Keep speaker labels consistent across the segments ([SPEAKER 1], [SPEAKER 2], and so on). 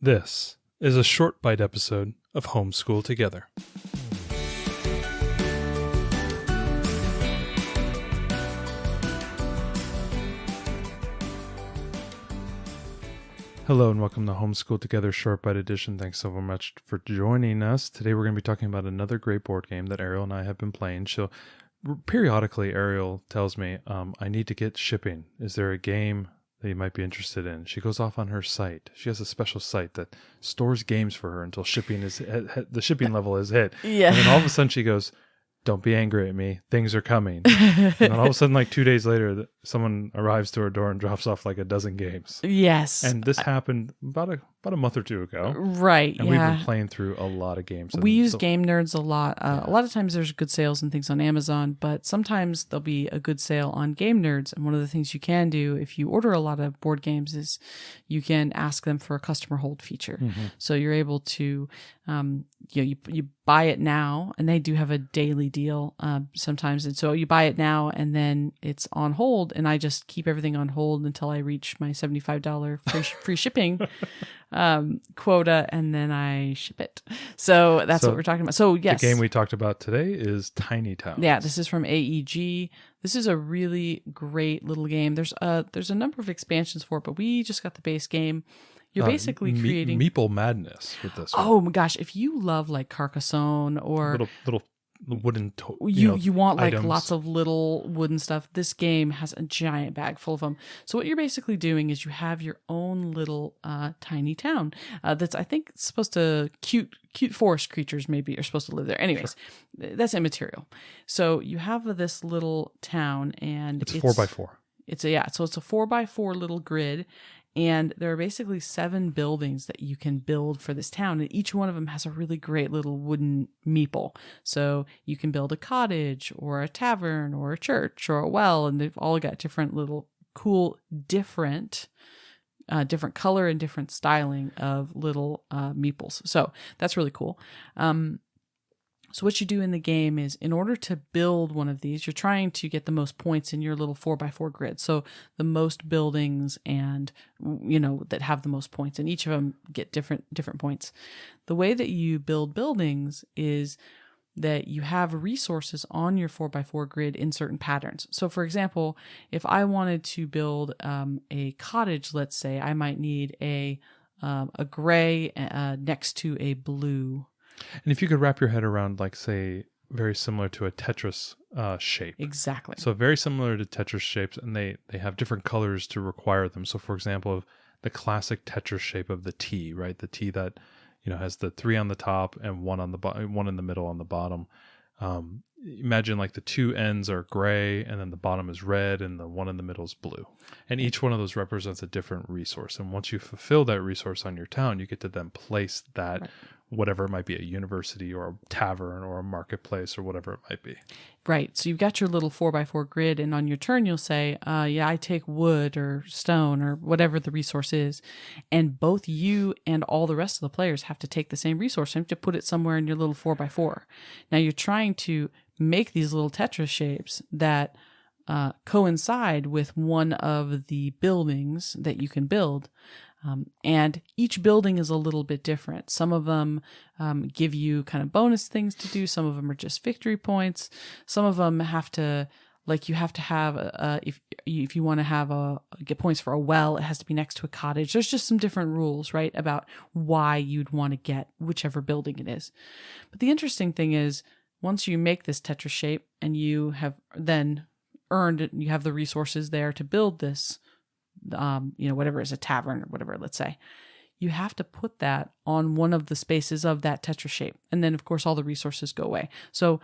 [SPEAKER 1] This is a short bite episode of Homeschool Together. Hello and welcome to Homeschool Together Short Bite Edition. Thanks so much for joining us. Today we're going to be talking about another great board game that Ariel and I have been playing. Periodically, Ariel tells me, I need to get shipping. Is there a game that you might be interested in? She goes off on her site. She has a special site that stores games for her until the shipping level is hit.
[SPEAKER 2] Yeah.
[SPEAKER 1] And then all of a sudden she goes, don't be angry at me. Things are coming. And then all of a sudden, like 2 days later, someone arrives to her door and drops off like a dozen games.
[SPEAKER 2] Yes.
[SPEAKER 1] And this happened about a month or two ago.
[SPEAKER 2] Right.
[SPEAKER 1] And we've been playing through a lot of games.
[SPEAKER 2] We use Game Nerds a lot. A lot of times there's good sales and things on Amazon, but sometimes there'll be a good sale on Game Nerds. And one of the things you can do if you order a lot of board games is you can ask them for a customer hold feature. Mm-hmm. So you're able to, you buy it now, and they do have a daily deal sometimes. And so you buy it now and then it's on hold, and I just keep everything on hold until I reach my $75 free shipping quota, and then I ship it. So that's what we're talking about. So yes,
[SPEAKER 1] the game we talked about today is Tiny Towns.
[SPEAKER 2] Yeah, this is from AEG. This is a really great little game. There's a number of expansions for it, but we just got the base game. You're basically creating
[SPEAKER 1] meeple madness with this one.
[SPEAKER 2] Oh my gosh, if you love like Carcassonne or
[SPEAKER 1] little wooden
[SPEAKER 2] you want like
[SPEAKER 1] items.
[SPEAKER 2] Lots of little wooden stuff, this game has a giant bag full of them. So what you're basically doing is you have your own little tiny town that's, I think, supposed to cute forest creatures maybe are supposed to live there. Anyways, sure. That's immaterial. So you have this little town, and
[SPEAKER 1] it's 4x4.
[SPEAKER 2] So it's a 4x4 little grid. And there are basically 7 buildings that you can build for this town. And each one of them has a really great little wooden meeple. So you can build a cottage or a tavern or a church or a well. And they've all got different little cool, different color and different styling of little meeples. So that's really cool. So what you do in the game is, in order to build one of these, you're trying to get the most points in your little 4x4 grid. So the most buildings and, that have the most points, and each of them get different points. The way that you build buildings is that you have resources on your 4x4 grid in certain patterns. So for example, if I wanted to build a cottage, let's say, I might need a gray next to a blue.
[SPEAKER 1] And if you could wrap your head around, like, say, very similar to a Tetris shape.
[SPEAKER 2] Exactly.
[SPEAKER 1] So very similar to Tetris shapes, and they have different colors to require them. So for example, the classic Tetris shape of the T, right? The T that, has the 3 on the top and 1 on the one in the middle on the bottom. Imagine like the 2 ends are gray, and then the bottom is red, and the one in the middle is blue. And each one of those represents a different resource. And once you fulfill that resource on your town, you get to then place that, right, whatever it might be, a university or a tavern or a marketplace or whatever it might be.
[SPEAKER 2] Right. So you've got your little 4x4 grid, and on your turn, you'll say, I take wood or stone or whatever the resource is. And both you and all the rest of the players have to take the same resource and have to put it somewhere in your little 4x4. Now you're trying to make these little Tetris shapes that coincide with one of the buildings that you can build. And each building is a little bit different. Some of them give you kind of bonus things to do. Some of them are just victory points. Some of them have to, like, you have to have, if you want to get points for a well, it has to be next to a cottage. There's just some different rules, right, about why you'd want to get whichever building it is. But the interesting thing is, once you make this Tetris shape and you have then earned it, and you have the resources there to build this, whatever is a tavern or whatever, let's say, you have to put that on one of the spaces of that Tetris shape. And then, of course, all the resources go away. So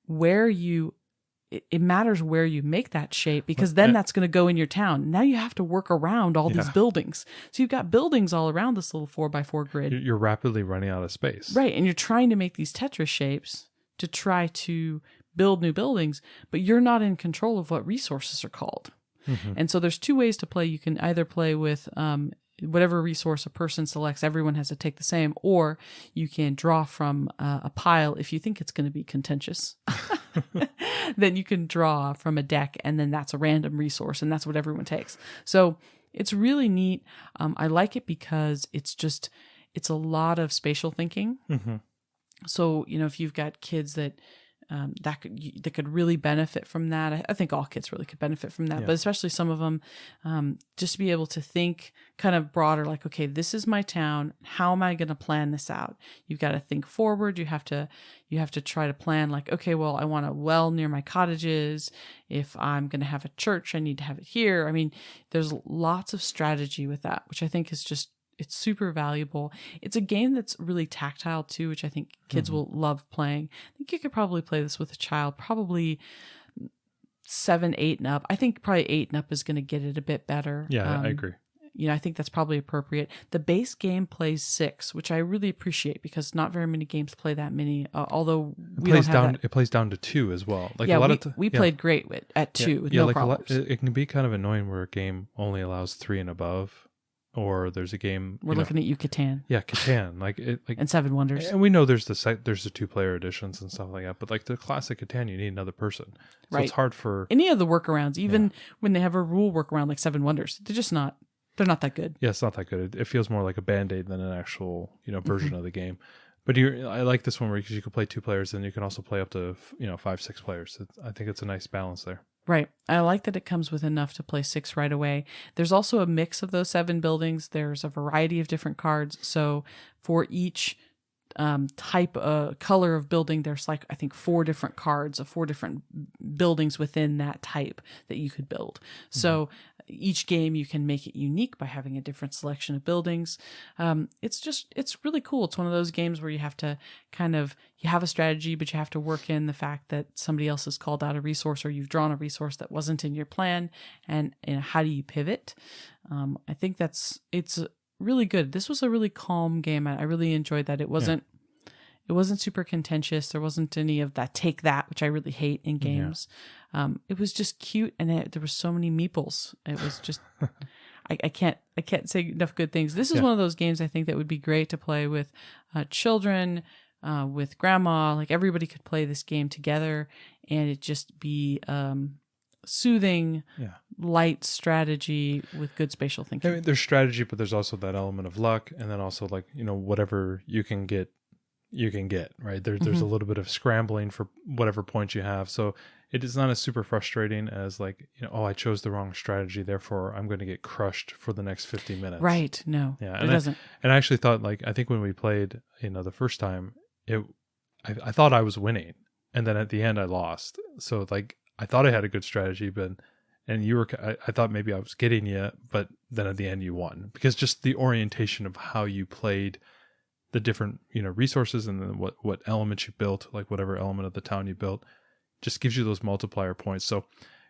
[SPEAKER 2] it matters where you make that shape, because then that's going to go in your town. Now you have to work around all these buildings. So you've got buildings all around this little 4x4 grid.
[SPEAKER 1] You're rapidly running out of space.
[SPEAKER 2] Right. And you're trying to make these Tetris shapes to try to build new buildings, but you're not in control of what resources are called. Mm-hmm. And so there's 2 ways to play. You can either play with whatever resource a person selects, everyone has to take the same, or you can draw from a pile. If you think it's going to be contentious, then you can draw from a deck, and then that's a random resource, and that's what everyone takes. So it's really neat. I like it because it's a lot of spatial thinking.
[SPEAKER 1] Mm-hmm.
[SPEAKER 2] So, if you've got kids that could really benefit from that. I think all kids really could benefit from that, but especially some of them, just to be able to think kind of broader, like, okay, this is my town. How am I going to plan this out? You've got to think forward. You have to try to plan like, okay, well, I want a well near my cottages. If I'm going to have a church, I need to have it here. I mean, there's lots of strategy with that, which I think is it's super valuable. It's a game that's really tactile too, which I think kids will love playing. I think you could probably play this with a child, probably 7, 8 and up. I think probably 8 and up is going to get it a bit better.
[SPEAKER 1] Yeah, I agree.
[SPEAKER 2] I think that's probably appropriate. The base game plays 6, which I really appreciate because not very many games play that many. Although
[SPEAKER 1] it plays down to 2 as well. Like
[SPEAKER 2] we played great at 2 with no problems.
[SPEAKER 1] It can be kind of annoying where a game only allows 3 and above. Or there's a game
[SPEAKER 2] we're looking at Catan.
[SPEAKER 1] Yeah, Catan,
[SPEAKER 2] and Seven Wonders.
[SPEAKER 1] And we know there's the 2-player editions and stuff like that, but like the classic Catan, you need another person, so it's hard for
[SPEAKER 2] any of the workarounds. Even when they have a rule workaround like Seven Wonders, they're not that good.
[SPEAKER 1] Yeah, it's not that good. It feels more like a Band-Aid than an actual version of the game. But I like this one because you can play 2 players, and you can also play up to 5, 6 players. I think it's a nice balance there.
[SPEAKER 2] Right. I like that it comes with enough to play 6 right away. There's also a mix of those 7 buildings. There's a variety of different cards. So for each type color of building, there's like, I think 4 different cards of 4 different buildings within that type that you could build. Mm-hmm. So each game you can make it unique by having a different selection of buildings. It's really cool. It's one of those games where you have to you have a strategy, but you have to work in the fact that somebody else has called out a resource or you've drawn a resource that wasn't in your plan. And how do you pivot? I think it's really good. This was a really calm game. I really enjoyed that. It wasn't super contentious. There wasn't any of that take that, which I really hate in games. It was just cute, and there were so many meeples. It was just I can't say enough good things. This is one of those games I think that would be great to play with children, with grandma. Like everybody could play this game together, and it just be soothing, light strategy with good spatial thinking.
[SPEAKER 1] I mean, there's strategy, but there's also that element of luck, and then also like whatever you can get, right? There's a little bit of scrambling for whatever points you have, so it is not as super frustrating as like I chose the wrong strategy, therefore I'm going to get crushed for the next 50 minutes.
[SPEAKER 2] Right? No,
[SPEAKER 1] yeah,
[SPEAKER 2] it doesn't.
[SPEAKER 1] And I actually thought I think when we played the first time, I thought I was winning, and then at the end I lost. So like I thought I had a good strategy, I thought maybe I was getting you, but then at the end you won because just the orientation of how you played the different resources and then what elements you built, like whatever element of the town you built, just gives you those multiplier points. So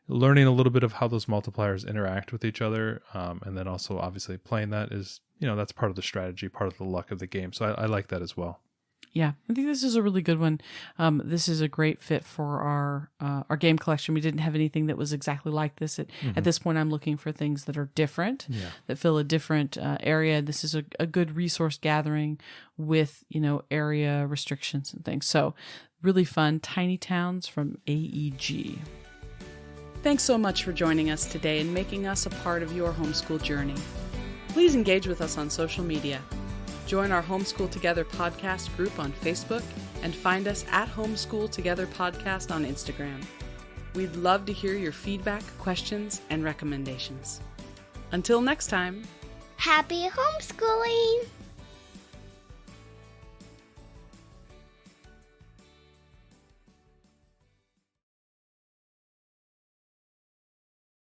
[SPEAKER 1] learning a little bit of how those multipliers interact with each other, and then also obviously playing that is that's part of the strategy, part of the luck of the game. So I like that as well.
[SPEAKER 2] Yeah, I think this is a really good one. This is a great fit for our game collection. We didn't have anything that was exactly like this. At this point, I'm looking for things that are different, that fill a different area. This is a good resource gathering with area restrictions and things. So really fun. Tiny Towns from AEG. Thanks so much for joining us today and making us a part of your homeschool journey. Please engage with us on social media. Join our Homeschool Together podcast group on Facebook and find us at Homeschool Together Podcast on Instagram. We'd love to hear your feedback, questions, and recommendations. Until next time,
[SPEAKER 3] happy homeschooling!